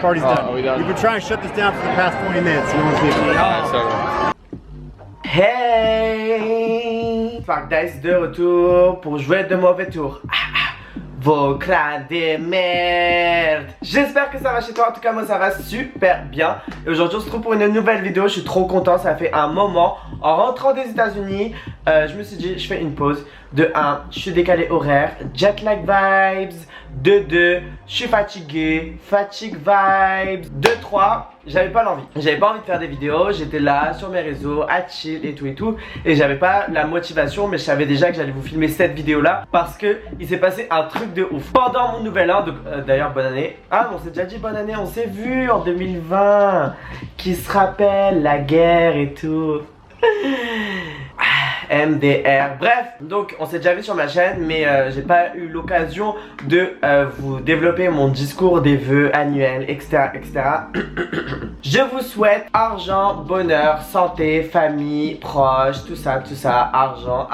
party's done. We've been trying to shut this down for the past 20 minutes. No one's here. Hey! Spark Dice de retour pour jouer de mauvais tours. Vos crânes de merde. J'espère que ça va chez toi, en tout cas moi ça va super bien. Et aujourd'hui on se retrouve pour une nouvelle vidéo, je suis trop content, ça fait un moment. En rentrant des États-Unis, je me suis dit je fais une pause. De 1, je suis décalé horaire, jet lag vibes. De 2, je suis fatigué, fatigue vibes. De 3, j'avais pas l'envie. J'avais pas envie de faire des vidéos, j'étais là sur mes réseaux, à chill et tout. Et j'avais pas la motivation, mais je savais déjà que j'allais vous filmer cette vidéo là. Parce que il s'est passé un truc de ouf. Pendant mon nouvel an, d'ailleurs bonne année. Ah on s'est déjà dit bonne année, on s'est vu en 2020. Qui se rappelle la guerre et tout. MDR, bref, donc on s'est déjà vu sur ma chaîne, mais j'ai pas eu l'occasion de vous développer mon discours des vœux annuels, etc. Je vous souhaite argent, bonheur, santé, famille, proches, tout ça, argent,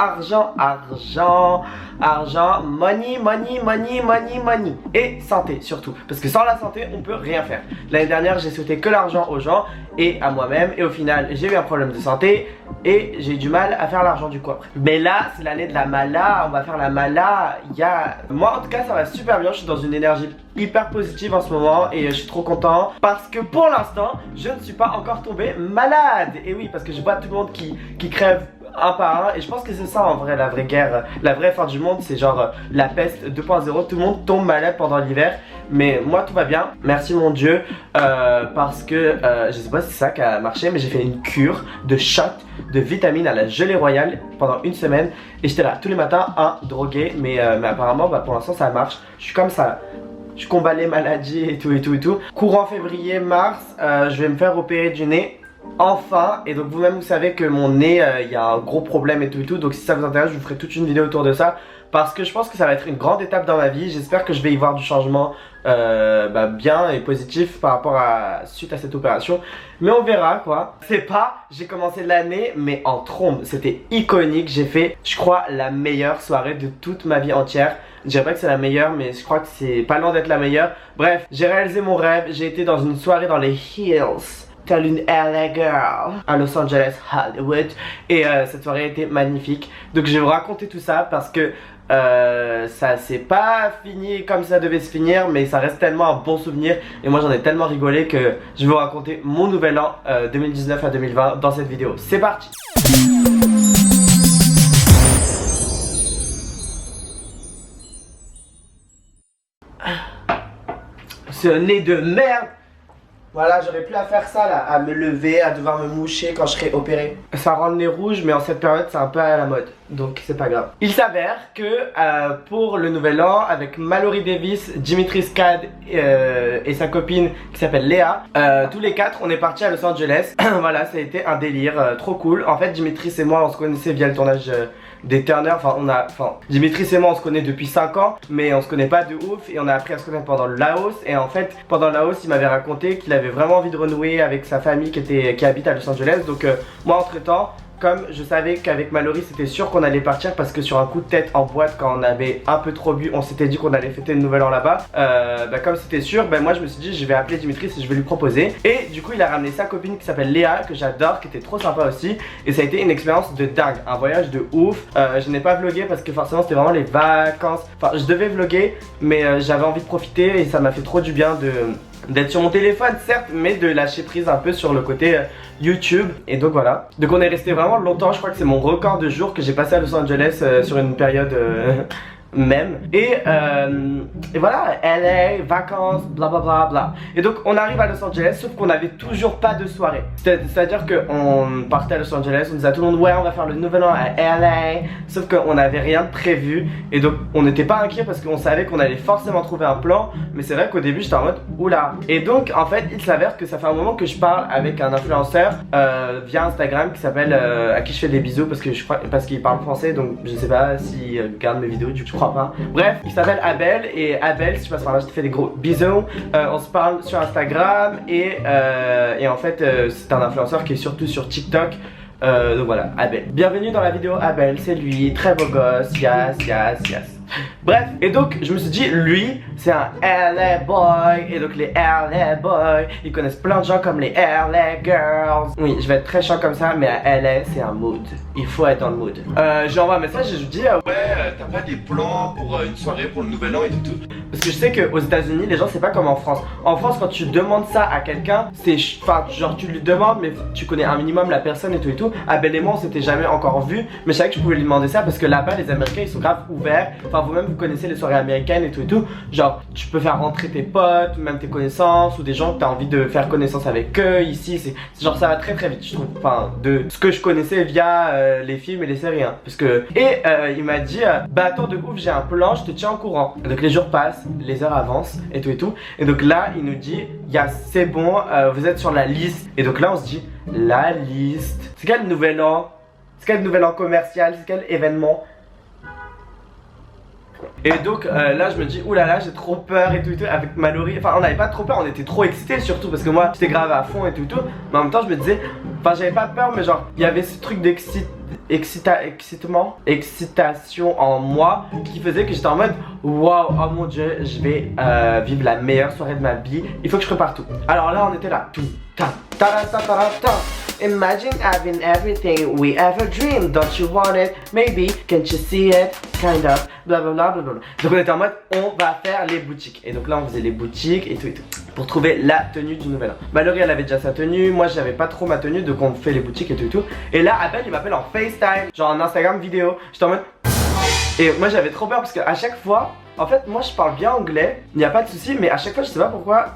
money, et santé surtout, parce que sans la santé on peut rien faire. L'année dernière j'ai souhaité que l'argent aux gens et à moi-même, et au final j'ai eu un problème de santé et j'ai eu du mal à faire l'argent du coup après. Mais là c'est l'année de la mala, on va faire la mala. Moi en tout cas ça va super bien, je suis dans une énergie hyper positive en ce moment et je suis trop content parce que pour l'instant je ne suis pas encore tombé malade. Et oui, parce que je vois tout le monde qui crève un par un, et je pense que c'est ça en vrai la vraie guerre, la vraie fin du monde, c'est genre la peste 2.0, tout le monde tombe malade pendant l'hiver, mais moi tout va bien, merci mon Dieu, parce que je sais pas si c'est ça qui a marché, mais j'ai fait une cure de shot de vitamines à la gelée royale pendant une semaine, et j'étais là tous les matins drogué, mais apparemment pour l'instant ça marche, je suis comme ça. Je combats les maladies et tout. Courant février, mars, je vais me faire opérer du nez. Enfin, et donc vous-même vous savez que mon nez, il y a un gros problème et tout. Donc si ça vous intéresse, je vous ferai toute une vidéo autour de ça. Parce que je pense que ça va être une grande étape dans ma vie. J'espère que je vais y voir du changement bien et positif par rapport suite à cette opération. Mais on verra quoi. C'est pas, j'ai commencé l'année mais en trombe. C'était iconique, j'ai fait je crois la meilleure soirée de toute ma vie entière. Je dirais pas que c'est la meilleure, mais je crois que c'est pas loin d'être la meilleure. Bref, j'ai réalisé mon rêve, j'ai été dans une soirée dans les Hills, telle une LA girl, à Los Angeles, Hollywood. Et cette soirée était magnifique. Donc je vais vous raconter tout ça parce que ça s'est pas fini comme ça devait se finir, mais ça reste tellement un bon souvenir. Et moi j'en ai tellement rigolé que je vais vous raconter mon nouvel an 2019 à 2020 dans cette vidéo. C'est parti. Ce nez de merde. Voilà, j'aurais plus à faire ça là, à me lever, à devoir me moucher quand je serai opéré. Ça rend le nez rouge, mais en cette période c'est un peu à la mode, donc c'est pas grave. Il s'avère que pour le nouvel an, avec Mallory Davis, Dimitri Scad et sa copine qui s'appelle Léa, tous les quatre on est partis à Los Angeles. Voilà, ça a été un délire trop cool. En fait Dimitri et moi on se connaissait via le tournage des Turner, Dimitri et moi on se connaît depuis 5 ans, mais on se connaît pas de ouf, et on a appris à se connaître pendant le Laos. Et en fait pendant le Laos il m'avait raconté qu'il avait vraiment envie de renouer avec sa famille qui habite à Los Angeles. Donc moi entre temps, comme je savais qu'avec Mallory c'était sûr qu'on allait partir, parce que sur un coup de tête en boîte quand on avait un peu trop bu, on s'était dit qu'on allait fêter le nouvel an là-bas, comme c'était sûr, moi je me suis dit je vais appeler Dimitri et je vais lui proposer. Et du coup il a ramené sa copine qui s'appelle Léa, que j'adore, qui était trop sympa aussi. Et ça a été une expérience de dingue, un voyage de ouf. Je n'ai pas vlogué parce que forcément c'était vraiment les vacances. Enfin je devais vloguer, mais j'avais envie de profiter et ça m'a fait trop du bien d'être sur mon téléphone certes, mais de lâcher prise un peu sur le côté YouTube. Et donc voilà, donc on est resté vraiment longtemps, je crois que c'est mon record de jours que j'ai passé à Los Angeles sur une période même. Et voilà, LA, vacances, blablabla bla. Et donc on arrive à Los Angeles, sauf qu'on n'avait toujours pas de soirée. C'est-à-dire qu'on partait à Los Angeles, on disait à tout le monde ouais on va faire le nouvel an à LA, sauf qu'on n'avait rien de prévu. Et donc on n'était pas inquiet parce qu'on savait qu'on allait forcément trouver un plan. Mais c'est vrai qu'au début j'étais en mode oula. Et donc en fait il s'avère que ça fait un moment que je parle avec un influenceur via Instagram qui s'appelle à qui je fais des bisous parce qu'il parle français. Donc je sais pas s'il regarde mes vidéos, du coup pas. Bref, il s'appelle Abel, et Abel, si tu passes par là, je te fais des gros bisous. On se parle sur Instagram et en fait, c'est un influenceur qui est surtout sur TikTok. Donc voilà, Abel. Bienvenue dans la vidéo Abel, c'est lui, très beau gosse, yes. Bref, et donc je me suis dit, lui, c'est un LA boy. Et donc les LA boys, ils connaissent plein de gens comme les LA girls. Oui, je vais être très chiant comme ça, mais à LA, c'est un mood. Il faut être dans le mood. J'envoie un message et je lui dis, ouais, t'as pas des plans pour une soirée pour le nouvel an et tout. Parce que je sais qu'aux États-Unis, les gens, c'est pas comme en France. En France, quand tu demandes ça à quelqu'un, c'est. Enfin, genre, tu lui demandes, mais tu connais un minimum la personne et tout et tout. Abel et moi, on s'était jamais encore vu, mais je savais que je pouvais lui demander ça parce que là-bas, les Américains, ils sont grave ouverts. Enfin, vous-même, vous connaissez les soirées américaines et tout. Genre, tu peux faire rentrer tes potes, même tes connaissances ou des gens que t'as envie de faire connaissance avec eux. Ici, c'est genre, ça va très très vite, je trouve. Enfin, de ce que je connaissais via les films et les séries. Hein. Parce que. Et il m'a dit, bah attends, de ouf, j'ai un plan, je te tiens au courant. Donc, les jours passent, les heures avancent et tout et tout. Et donc là, il nous dit, c'est bon, vous êtes sur la liste. Et donc là, on se dit, la liste. C'est quel nouvel an? C'est quel nouvel an commercial? C'est quel événement? Et donc là je me dis oulala j'ai trop peur et tout avec Mallory. Enfin on n'avait pas trop peur, on était trop excités surtout parce que moi j'étais grave à fond et tout. Mais en même temps je me disais, enfin j'avais pas peur mais genre il y avait ce truc excitation en moi qui faisait que j'étais en mode waouh, oh mon dieu, je vais vivre la meilleure soirée de ma vie. Il faut que je prépare tout. Alors là on était là, tout ta ta ta ta ta ta. Imagine having everything we ever dreamed. Don't you want it? Maybe. Can't you see it? Kind of. Bla bla bla bla bla. Donc on était en mode on va faire les boutiques. Et donc là on faisait les boutiques et tout pour trouver la tenue du nouvel an. Mallory elle avait déjà sa tenue, moi j'avais pas trop ma tenue donc on fait les boutiques et tout. Et là Abel il m'appelle en FaceTime, genre en Instagram vidéo. J'étais en mode. Et moi j'avais trop peur parce qu'à chaque fois. En fait, moi je parle bien anglais, il n'y a pas de souci, mais à chaque fois je sais pas pourquoi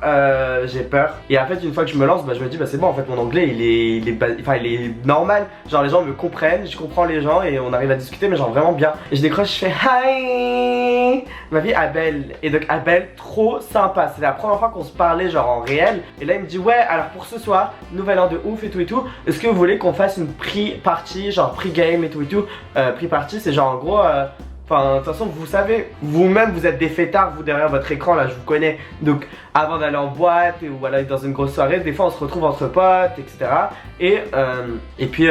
j'ai peur. Et en fait, une fois que je me lance, bah, je me dis, bah c'est bon, en fait, mon anglais il est normal. Genre, les gens me comprennent, je comprends les gens et on arrive à discuter, mais genre vraiment bien. Et je décroche, je fais hi, ma vie Abel. Et donc, Abel, trop sympa. C'est la première fois qu'on se parlait, genre en réel. Et là, il me dit, ouais, alors pour ce soir, nouvel an de ouf et tout. Est-ce que vous voulez qu'on fasse une pre-party, genre pre-game et tout. Pre-party, c'est genre en gros. Enfin, de toute façon, vous savez, vous-même, vous êtes des fêtards, vous derrière votre écran, là, je vous connais. Donc, avant d'aller en boîte ou aller dans une grosse soirée, des fois, on se retrouve entre potes, etc. Et puis,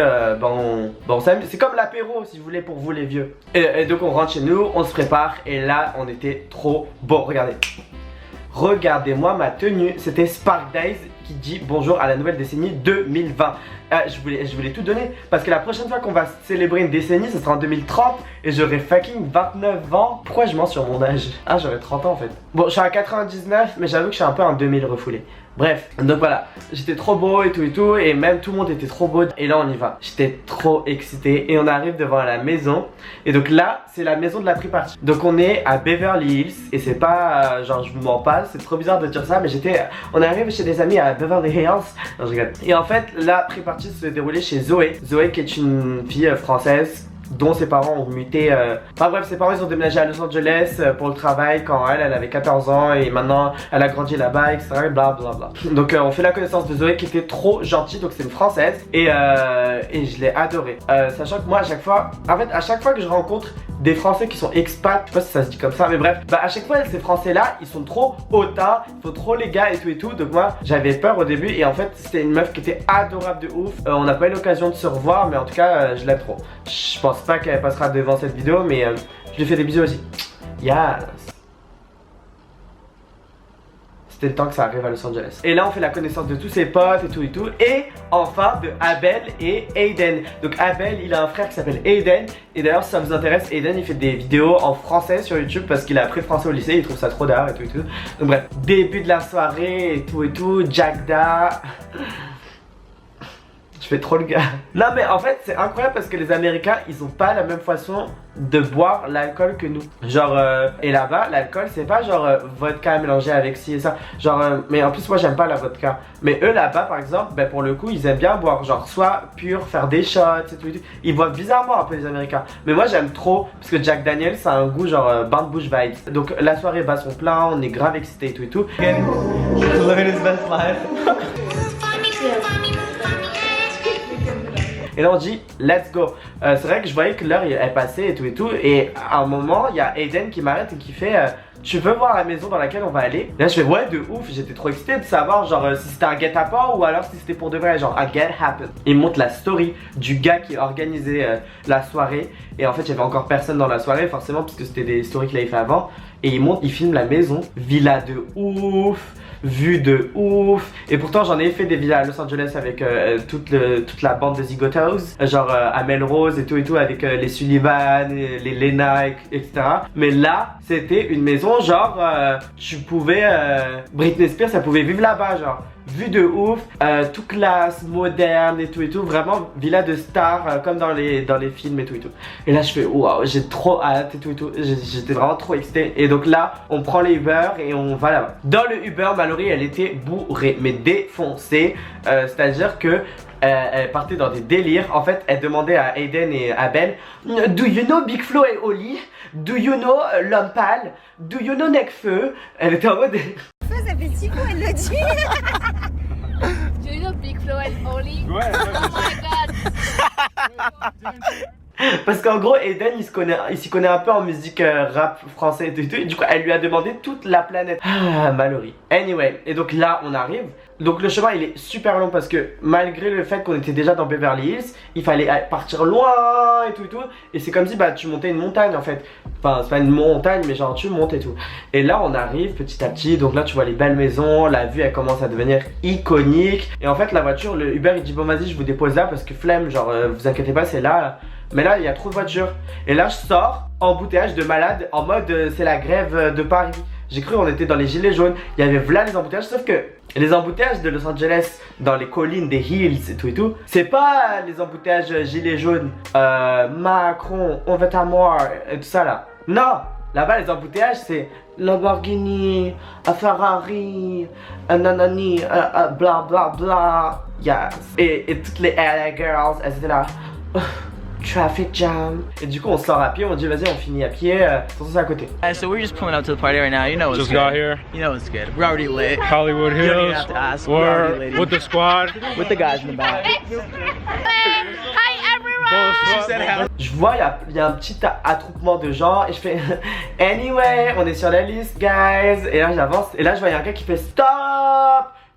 c'est comme l'apéro, si vous voulez, pour vous, les vieux. Et donc, on rentre chez nous, on se prépare, et là, on était trop beau. Regardez. Regardez-moi ma tenue, c'était Spark Days qui dit bonjour à la nouvelle décennie 2020. Je voulais tout donner parce que la prochaine fois qu'on va célébrer une décennie, ce sera en 2030 et j'aurai fucking 29 ans. Pourquoi je mens sur mon âge? Ah, j'aurai 30 ans en fait. Bon, je suis à 99, mais j'avoue que je suis un peu un 2000 refoulé. Bref, donc voilà, j'étais trop beau et tout, et même tout le monde était trop beau. Et là on y va, j'étais trop excité et on arrive devant la maison. Et donc là, c'est la maison de la pre-party. Donc on est à Beverly Hills et c'est pas, genre je vous mens pas, c'est trop bizarre de dire ça, mais on est arrivé chez des amis à Beverly Hills. Non, je rigole. Et en fait, la pre-party se déroulait chez Zoé. Zoé qui est une fille française dont ses parents ont muté. Enfin bref, ses parents ils ont déménagé à Los Angeles pour le travail quand elle avait 14 ans et maintenant elle a grandi là-bas, etc. Blablabla. Donc on fait la connaissance de Zoé qui était trop gentille, donc c'est une française et je l'ai adorée. Sachant que moi à chaque fois que je rencontre des Français qui sont expats, je sais pas si ça se dit comme ça, mais bref, bah à chaque fois ces Français là ils sont trop hautains, il faut trop les gars et tout. Donc moi j'avais peur au début et en fait c'était une meuf qui était adorable de ouf. On n'a pas eu l'occasion de se revoir, mais en tout cas je l'aime trop. Je pense pas qu'elle passera devant cette vidéo, mais je lui fais des bisous aussi. Yes. C'était le temps que ça arrive à Los Angeles. Et là on fait la connaissance de tous ses potes et tout. Et enfin de Abel et Aiden. Donc Abel il a un frère qui s'appelle Aiden. Et d'ailleurs si ça vous intéresse, Aiden il fait des vidéos en français sur YouTube parce qu'il a appris le français au lycée, il trouve ça trop d'art et tout. Donc bref, début de la soirée et tout. Jagda. Je fais trop le gars. Non mais en fait c'est incroyable parce que les Américains ils ont pas la même façon de boire l'alcool que nous. Genre et là-bas l'alcool c'est pas genre vodka mélangé avec ci et ça. Genre mais en plus moi j'aime pas la vodka. Mais eux là-bas par exemple ben pour le coup ils aiment bien boire genre soit pur, faire des shots et tout. Ils boivent bizarrement un peu les Américains. Mais moi j'aime trop parce que Jack Daniels ça a un goût genre Bain de bouche vibes. Donc la soirée bat son plein, on est grave excité et tout. Living his best life. Et là on dit let's go. C'est vrai que je voyais que l'heure elle passait et tout. Et à un moment il y a Aiden qui m'arrête et qui fait tu veux voir la maison dans laquelle on va aller? Et là je fais ouais de ouf, j'étais trop excité de savoir genre si c'était un get happen ou alors si c'était pour de vrai, genre un get happen. Il montre la story du gars qui organisait la soirée Et en fait, il y avait encore personne dans la soirée, forcément, parce que c'était des stories qu'il avait fait avant. Et il monte, il filme la maison, villa de ouf, vue de ouf. Et pourtant j'en ai fait des villas à Los Angeles avec toute la bande de Zigotos, genre Amel Rose et tout avec les Sullivan, les Lena, etc. Mais là c'était une maison genre tu pouvais Britney Spears elle pouvait vivre là-bas, genre vue de ouf, tout classe, moderne et tout, vraiment villa de star comme dans les films et tout. Et là je fais waouh, j'ai trop hâte et tout, j'étais vraiment trop excité. Et donc là on prend les Uber et on va là-bas. Dans le Uber, Mallory elle était bourrée mais défoncée, c'est à dire que elle partait dans des délires. En fait elle demandait à Aiden et Abel, do you know Big Flo et Oli, do you know L'Homme Pâle, do you know Necfeu. Elle était en mode Ça fait 6 fois elle le dit. Do you know Big Flo and Oli? Ouais, Oh my god! parce qu'en gros Aiden il s'y connaît un peu en musique rap français et tout, et du coup elle lui a demandé toute la planète. Ah Mallory. Anyway, et donc là on arrive. Donc le chemin il est super long parce que malgré le fait qu'on était déjà dans Beverly Hills, il fallait partir loin et tout. Et c'est comme si bah tu montais une montagne en fait. Enfin c'est pas une montagne mais genre tu montes et tout. Et là on arrive petit à petit, donc là tu vois les belles maisons, la vue elle commence à devenir iconique. Et en fait la voiture, le Uber il dit bon vas-y je vous dépose là parce que flemme, genre vous inquiétez pas c'est là. Mais là il y a trop de voitures. Et là je sors, embouteillage de malade, en mode c'est la grève de Paris. J'ai cru on était dans les gilets jaunes. Il y avait là les embouteillages, sauf que les embouteillages de Los Angeles dans les collines des hills et tout, c'est pas les embouteillages gilets jaunes, Macron, on veut ta mort et tout ça là. Non, là-bas les embouteillages c'est Lamborghini, Ferrari, nanani, bla bla bla. Yes. Et toutes les LA girls, elles étaient là. Traffic jam. Et du coup on sort à pied, on dit vas-y on finit à pied, c'est à côté. So we're just pulling up to the party right now. You know it's Just good. got here. You know it's good. We're already lit. Hollywood You don't even Hills. have to ask. We're already We're lit. with the squad. With the guys in the back. Hi everyone! She said how. Je vois il y a un petit attroupement de gens et je fais anyway on est sur la liste guys. Et là j'avance et là je vois il y a un gars qui fait stop.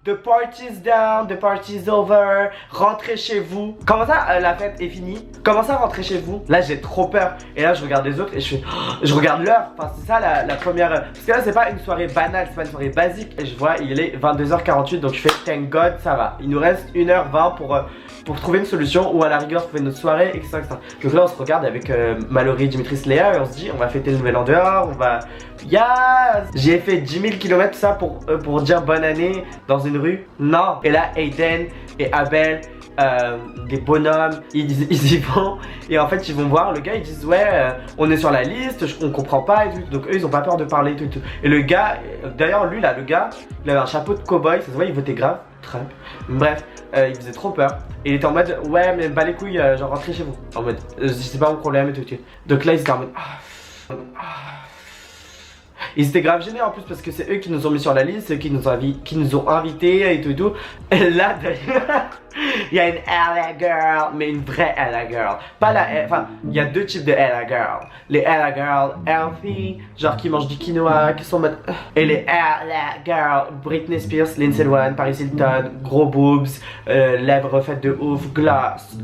The party's down, the party's over. Rentrez chez vous. Comment ça la fête est finie? Comment ça rentrer chez vous? Là j'ai trop peur. Et là je regarde les autres et je fais je regarde l'heure. Enfin c'est ça la première. Parce que là c'est pas une soirée banale, c'est pas une soirée basique. Et je vois il est 22h48 donc je fais thank god ça va. Il nous reste 1h20 pour trouver une solution ou à la rigueur trouver notre soirée etc. Donc là on se regarde avec Mallory, Dimitris, Léa et on se dit on va fêter le nouvel an dehors, on va... Yes. J'ai fait 10 000 km ça pour dire bonne année dans une rue. Non. Et là Aiden et Abel, des bonhommes, ils y vont et en fait ils vont voir le gars, ils disent ouais on est sur la liste, on comprend pas et tout. Donc eux ils ont pas peur de parler et tout. Et le gars, d'ailleurs lui là, le gars il avait un chapeau de cowboy, ça se voit il votait grave Trump. Bref, il faisait trop peur. Et il était en mode ouais mais bas les couilles, genre rentrez chez vous. En mode c'est pas mon problème et tout. Donc là ils étaient en mode ils étaient grave gênés en plus parce que c'est eux qui nous ont mis sur la liste, ceux qui nous ont invités et tout. Et là d'ailleurs il y a une LA girl, mais une vraie LA girl. Pas la enfin, il y a deux types de LA girl. Les LA girl healthy, genre qui mangent du quinoa, qui sont en mode et les LA girl, Britney Spears, Lindsay Lohan, Paris Hilton, gros boobs, lèvres faites de ouf, gloss.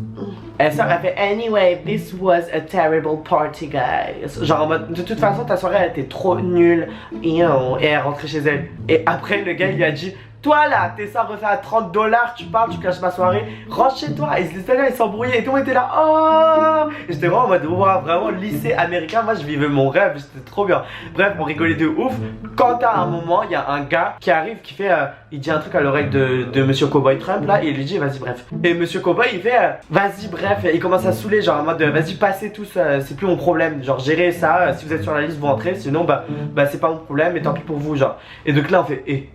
Elle sort, elle fait anyway, this was a terrible party guys. Genre en mode de toute façon ta soirée elle était trop nulle. Et elle est rentrée chez elle. Et après le gars il lui a dit toi là, t'es ça refait à $30, tu parles, tu caches ma soirée, rentre chez toi. Et ils s'embrouillaient et tout le monde était là, oh. Et j'étais vraiment en mode, wow, vraiment lycée américain, moi je vivais mon rêve, c'était trop bien. Bref, on rigolait de ouf. Quand à un moment, il y a un gars qui arrive, qui fait, il dit un truc à l'oreille de Monsieur Cowboy Trump là, et il lui dit, vas-y bref. Et Monsieur Cowboy il fait, vas-y bref, il commence à saouler, genre en mode, vas-y passez tous, c'est plus mon problème, genre gérez ça, si vous êtes sur la liste vous rentrez, sinon bah c'est pas mon problème et tant pis pour vous, genre. Et donc là on fait,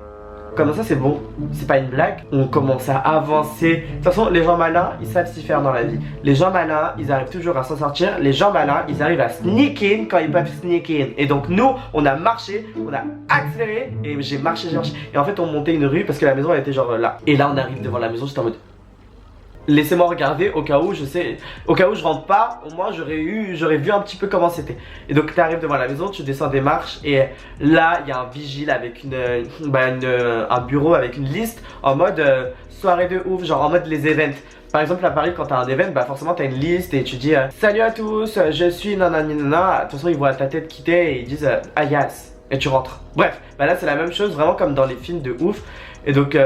comment ça c'est bon, c'est pas une blague. On commence à avancer. De toute façon les gens malins ils savent s'y faire dans la vie. Les gens malins ils arrivent toujours à s'en sortir. Les gens malins ils arrivent à sneak in quand ils peuvent sneak in. Et donc nous on a marché, on a accéléré. Et j'ai marché. Et en fait on montait une rue parce que la maison elle était genre là. Et là on arrive devant la maison, j'étais en mode laissez-moi regarder au cas où je rentre pas, au moins j'aurais vu un petit peu comment c'était. Et donc tu arrives devant la maison, tu descends des marches et là il y a un vigile avec un bureau avec une liste en mode soirée de ouf, genre en mode les events. Par exemple à Paris quand t'as un event, bah forcément t'as une liste et tu dis salut à tous, je suis nanana. De toute façon ils voient ta tête quitter et ils disent ah yes, et tu rentres. Bref, bah là c'est la même chose, vraiment comme dans les films de ouf. Et donc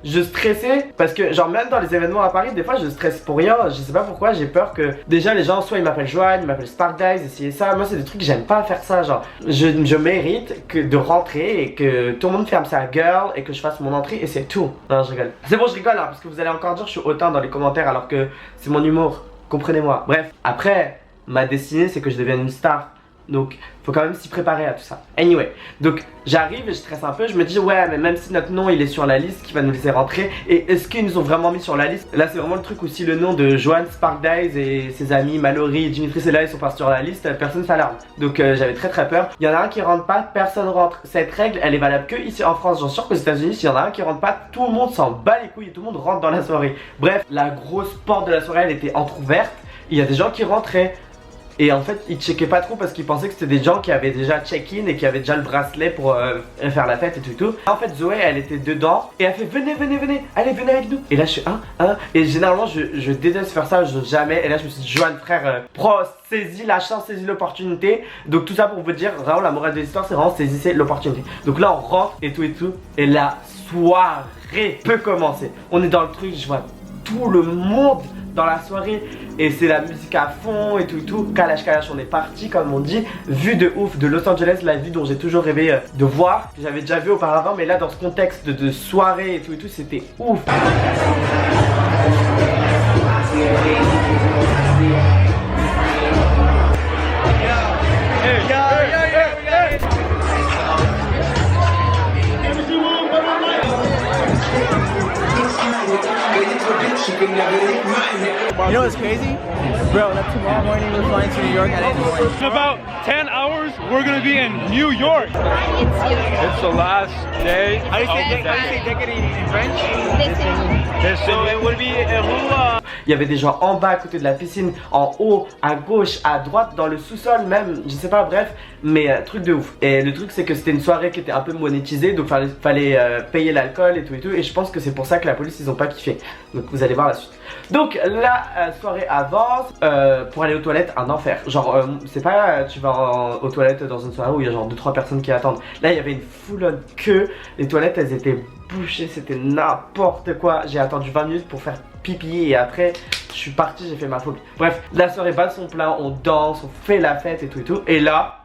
je stressais parce que genre même dans les événements à Paris, des fois je stresse pour rien, je sais pas pourquoi, j'ai peur que déjà les gens soit ils m'appellent Joanne, ils m'appellent Sparkdice, essayer ça, moi c'est des trucs que j'aime pas faire ça, genre je mérite que de rentrer et que tout le monde ferme sa gueule et que je fasse mon entrée et c'est tout. Non je rigole. C'est bon je rigole hein, parce que vous allez encore dire que je suis hautain dans les commentaires alors que c'est mon humour, comprenez-moi. Bref, après ma destinée c'est que je devienne une star. Donc faut quand même s'y préparer à tout ça. Anyway, donc j'arrive et je stresse un peu, je me dis ouais mais même si notre nom il est sur la liste qui va nous laisser rentrer, et est-ce qu'ils nous ont vraiment mis sur la liste? Là c'est vraiment le truc où si le nom de Joanne Sparkdice et ses amis Mallory et Dimitri là ils sont pas sur la liste, personne s'alarme. Donc j'avais très peur. Il y en a un qui rentre pas, personne rentre. Cette règle elle est valable que ici en France, j'en suis sûr qu'aux États-Unis s'il y en a un qui rentre pas, tout le monde s'en bat les couilles et tout le monde rentre dans la soirée. Bref, la grosse porte de la soirée elle était entrouverte, il y a des gens qui rentraient. Et en fait ils checkaient pas trop parce qu'ils pensaient que c'était des gens qui avaient déjà check-in et qui avaient déjà le bracelet pour faire la fête et tout. En fait Zoé elle était dedans et elle fait venez, allez venez avec nous. Et là je suis et généralement je déteste faire ça, jamais. Et là je me suis dit Joanne frère, saisis la chance, saisis l'opportunité. Donc tout ça pour vous dire, vraiment la morale de l'histoire c'est vraiment saisissez l'opportunité. Donc là on rentre et tout. Et la soirée peut commencer. On est dans le truc, je vois tout le monde dans la soirée et c'est la musique à fond et tout. Kalash, on est parti comme on dit. Vue de ouf de Los Angeles, la vue dont j'ai toujours rêvé de voir, que j'avais déjà vu auparavant, mais là dans ce contexte de soirée et tout, c'était ouf. You know what's crazy? Bro, that tomorrow morning we're flying to New York at 8 in the morning. In about 10 hours, we're gonna be in New York. It's the last day. How do you say decade in French? So it would be Il y avait des gens en bas à côté de la piscine, en haut, à gauche, à droite, dans le sous-sol même, je sais pas, bref, mais truc de ouf. Et le truc c'est que c'était une soirée qui était un peu monétisée, donc fallait payer l'alcool et tout, et je pense que c'est pour ça que la police ils ont pas kiffé. Donc vous allez voir la suite. Donc la soirée avance, pour aller aux toilettes, un enfer. Genre c'est pas tu vas aux toilettes dans une soirée où il y a genre 2-3 personnes qui attendent. Là il y avait une full queue, les toilettes elles étaient bouchées, c'était n'importe quoi. J'ai attendu 20 minutes pour faire pipi et après je suis parti, j'ai fait ma phobie. Bref, la soirée bat son plein, on danse, on fait la fête et tout. Et là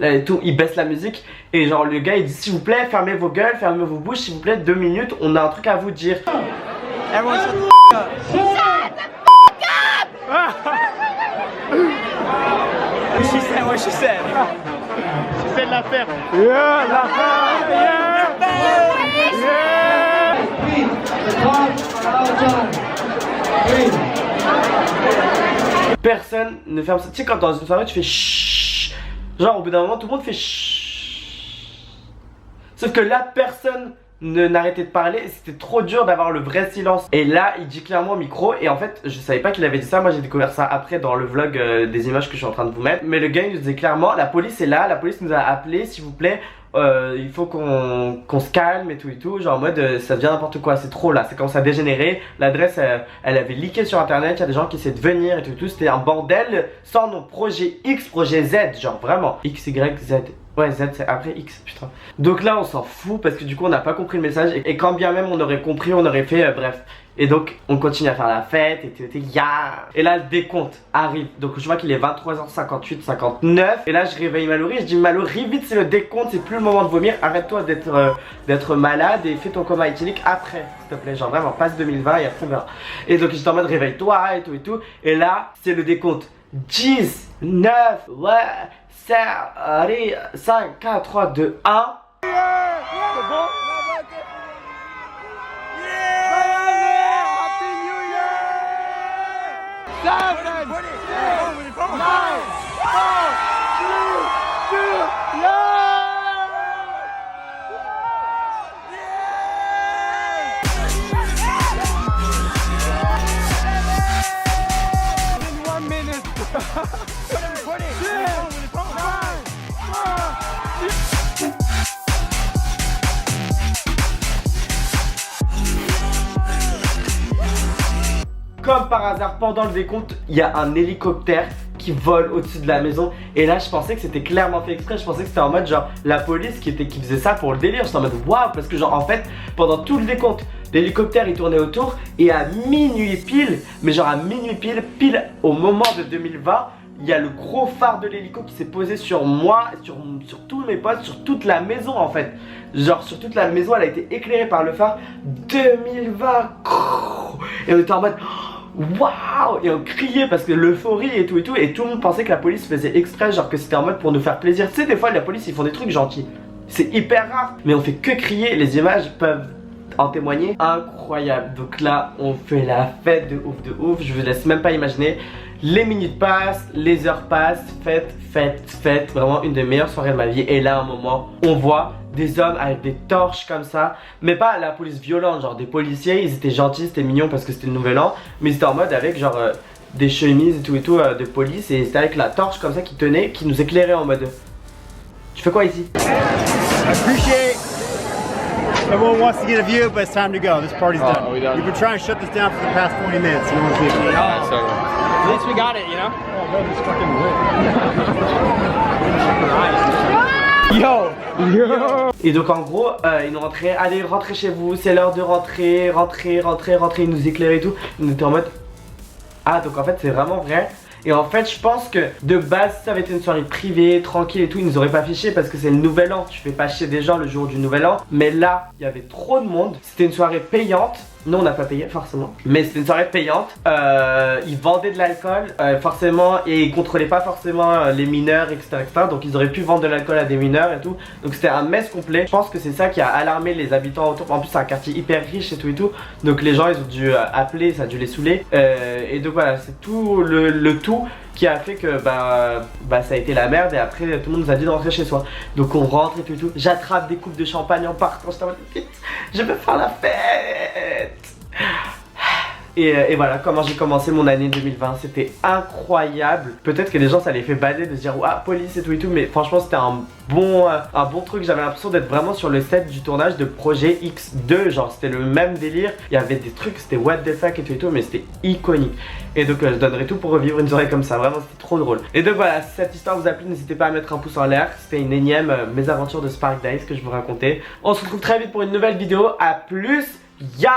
et tout, il baisse la musique et genre le gars il dit s'il vous plaît fermez vos gueules, fermez vos bouches s'il vous plaît, 2 minutes, on a un truc à vous dire. Everyone shut the up. She said what she said. She said l'affaire. yeah, l'affaire, Personne ne ferme ça. Tu sais quand dans une soirée tu fais chut. Genre au bout d'un moment tout le monde fait chut. Sauf que là personne n'arrêtait de parler, c'était trop dur d'avoir le vrai silence. Et là il dit clairement au micro, et en fait je savais pas qu'il avait dit ça, moi j'ai découvert ça après dans le vlog des images que je suis en train de vous mettre. Mais le gars il nous disait clairement la police est là, la police nous a appelé s'il vous plaît, il faut qu'on se calme et tout, genre en mode ça devient n'importe quoi, c'est trop là, c'est quand ça a dégénéré. L'adresse elle avait leaké sur internet, il y a des gens qui essaient de venir et tout, c'était un bordel sans nom, projet X, projet Z, genre vraiment X, Y, Z. Ouais, Z c'est après X, putain. Donc là on s'en fout parce que du coup on n'a pas compris le message, et quand bien même on aurait compris, on aurait fait bref. Et donc on continue à faire la fête et yeah. Et là le décompte arrive, donc je vois qu'il est 23h58, 59. Et là je réveille Mallory, je dis Mallory vite c'est le décompte, c'est plus le moment de vomir, arrête-toi d'être malade et fais ton coma éthylique après s'il te plaît, genre vraiment passe 2020 et après verra. Et donc j'étais en mode réveille-toi et tout. Et là c'est le décompte 10, 9, ouais, 7, allez, 5, 4, 3, 2, 1. C'est bon? comme par hasard, pendant le décompte, il y a un hélicoptère qui vole au-dessus de la maison. Et là je pensais que c'était clairement fait exprès. Je pensais que c'était en mode genre la police qui faisait ça pour le délire. J'étais en mode waouh, parce que genre en fait pendant tout le décompte l'hélicoptère il tournait autour. Et à minuit pile, mais genre à minuit pile au moment de 2020, il y a le gros phare de l'hélico qui s'est posé sur moi, sur tous mes potes, sur toute la maison en fait. Genre sur toute la maison, elle a été éclairée par le phare. 2020. Et on était en mode waouh. Et on criait parce que l'euphorie et tout, et tout le monde pensait que la police faisait exprès, genre que c'était en mode pour nous faire plaisir. Tu sais, des fois la police ils font des trucs gentils, c'est hyper rare, mais on fait que crier. Les images peuvent en témoigner. Incroyable. Donc là on fait la fête de ouf. Je vous laisse même pas imaginer. Les minutes passent, les heures passent, fête, vraiment une des meilleures soirées de ma vie. Et là à un moment on voit des hommes avec des torches comme ça, mais pas la police violente, genre des policiers. Ils étaient gentils, c'était mignon parce que c'était le nouvel an, mais ils étaient en mode avec genre des chemises et tout de police. Et c'était avec la torche comme ça qui tenait, qui nous éclairait en mode tu fais quoi ici? I appreciate everyone wants to get a view, but it's time to go. This party's done. Are we done? We've been trying to shut this down for the past 20 minutes. No one's leaving. At least we got it, you know? Et donc en gros ils nous rentraient, allez rentrez chez vous, c'est l'heure de rentrer, ils nous éclairaient et tout. On était en mode ah donc en fait c'est vraiment vrai. Et en fait je pense que de base ça avait été une soirée privée, tranquille et tout, ils nous auraient pas fait chier parce que c'est le nouvel an, tu fais pas chier des gens le jour du nouvel an. Mais là il y avait trop de monde, c'était une soirée payante. Nous on n'a pas payé forcément, mais c'était une soirée payante. Ils vendaient de l'alcool forcément, et ils contrôlaient pas forcément les mineurs etc, donc ils auraient pu vendre de l'alcool à des mineurs et tout. Donc c'était un mess complet. Je pense que c'est ça qui a alarmé les habitants autour. En plus c'est un quartier hyper riche et tout. Donc les gens ils ont dû appeler, ça a dû les saouler. Et donc voilà, c'est tout le tout qui a fait que bah ça a été la merde. Et après tout le monde nous a dit de rentrer chez soi. Donc on rentre et tout. J'attrape des coupes de champagne en partant. J'étais en mode vite, je veux faire la fête. Et voilà comment j'ai commencé mon année 2020. C'était incroyable. Peut-être que les gens ça les fait bader de se dire ouah police et tout, mais franchement c'était un bon truc. J'avais l'impression d'être vraiment sur le set du tournage de Projet X2. Genre c'était le même délire. Il y avait des trucs, c'était what the fuck et tout, mais c'était iconique. Et donc je donnerais tout pour revivre une soirée comme ça. Vraiment c'était trop drôle. Et donc voilà, si cette histoire vous a plu, n'hésitez pas à mettre un pouce en l'air. C'était une énième mésaventure de Spark Days que je vous racontais. On se retrouve très vite pour une nouvelle vidéo. A plus. Yes.